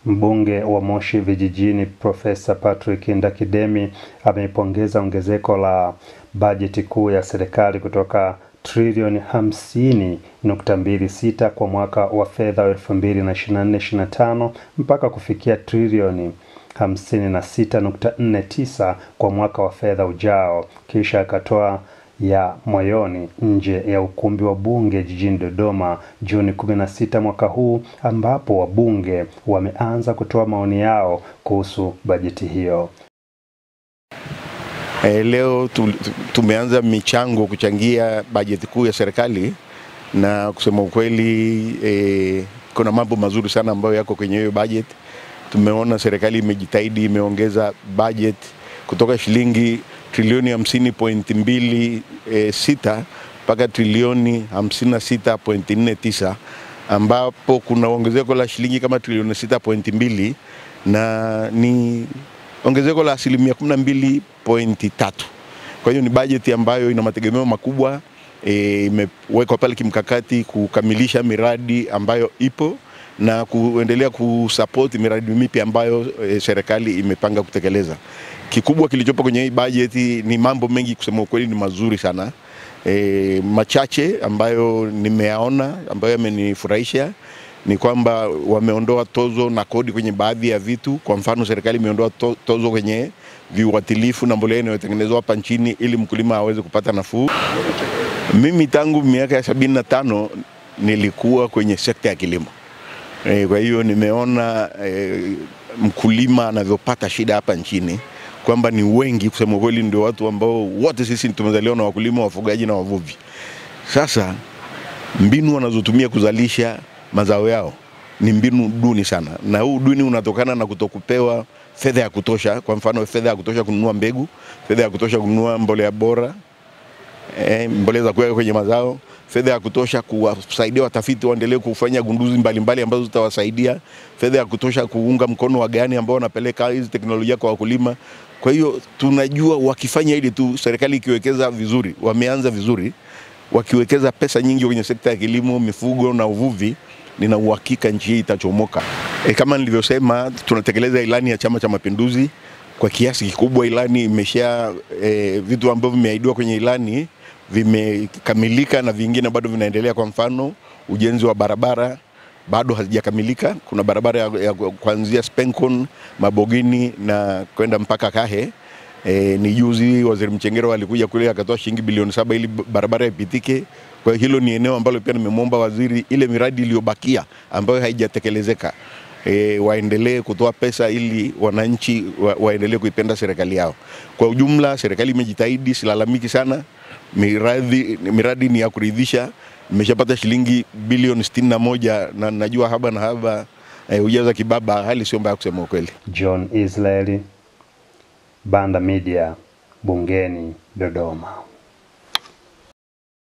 Mbunge wa Moshi Vijijini Profesa Patrick Ndakidemi ameipongeza ongezeko la bajeti kuu ya serikali kutoka trilioni 50.26 kwa mwaka wa fedha 2024/25 mpaka kufikia trilioni 56.49 kwa mwaka wa fedha ujao. Kisha akatoa ya moyoni nje ya ukumbi wa bunge jijini Dodoma Juni 16 mwaka huu, ambapo wabunge wameanza kutoa maoni yao kuhusu bajeti hiyo. Leo tumeanza michango kuchangia bajeti kuu ya serikali, na kusema ukweli kuna mambo mazuri sana ambayo yako kwenye hiyo bajeti. Tumeona serikali imejitahidi, imeongeza bajeti kutoka shilingi trilioni 50.26 mpaka trilioni 56.49, ambapo kuna ongezeko la shilingi kama trilioni 6.2 na ni ongezeko la asilimia 12.3. Kwa hiyo ni bajeti ambayo ina mategemeo makubwa, imewekwa pale kimkakati kukamilisha miradi ambayo ipo na kuendelea kusupport miradi mipya ambayo serikali imepanga kutekeleza. Kikubwa kilichopo kwenye hii bajeti ni mambo mengi, kusema ukweli ni mazuri sana. Machache ambayo nimeyaona ambayo yamenifurahisha ni kwamba wameondoa tozo na kodi kwenye baadhi ya vitu. Kwa mfano, serikali imeondoa tozo kwenye viuatilifu na mbolea inayotengenezwa hapa nchini ili mkulima aweze kupata nafuu. Mimi tangu miaka ya 75 nilikuwa kwenye sekta ya kilimo. Kwa hiyo nimeona mkulima anavyopata shida hapa nchini, kwamba ni wengi, kusema kweli ndio watu ambao wote sisi tumezaliwa na wakulima, wafugaji na wavuvi. Sasa mbinu wanazotumia kuzalisha mazao yao ni mbinu duni sana, na huu duni unatokana na kutokupewa fedha ya kutosha. Kwa mfano, fedha ya kutosha kununua mbegu, fedha ya kutosha kununua mbolea bora, mbolea za kuweka kwenye mazao, fedha ya kutosha kuwasaidia watafiti waendelee kufanya gunduzi mbalimbali ambazo zitawasaidia, fedha ya kutosha kuunga mkono wagani ambao wanapeleka hizi teknolojia kwa wakulima. Kwa hiyo tunajua wakifanya hili tu, serikali ikiwekeza vizuri, wameanza vizuri, wakiwekeza pesa nyingi kwenye sekta ya kilimo, mifugo na uvuvi, nina uhakika nchi hii itachomoka. Kama nilivyosema, tunatekeleza ilani ya Chama cha Mapinduzi kwa kiasi kikubwa. Ilani imesha vitu ambavyo vimeahidiwa kwenye ilani vimekamilika na vingine bado vinaendelea. Kwa mfano, ujenzi wa barabara bado hazijakamilika. Kuna barabara ya kuanzia Spencon, Mabogini na kwenda mpaka Kahe. Ni juzi Waziri Mchengero alikuja kule akatoa shilingi bilioni 7 ili barabara ipitike. Kwa hilo ni eneo ambalo pia nimemwomba waziri ile miradi iliyobakia ambayo haijatekelezeka waendelee kutoa pesa ili wananchi waendelee kuipenda serikali yao. Kwa ujumla serikali imejitahidi, silalamiki sana. Miradi ni ya kuridhisha. Nimeshapata shilingi bilioni 61 na najua haba na haba ujaza kibaba, hali sio mbaya kusema ukweli. John Israeli, Banda Media, Bungeni, Dodoma.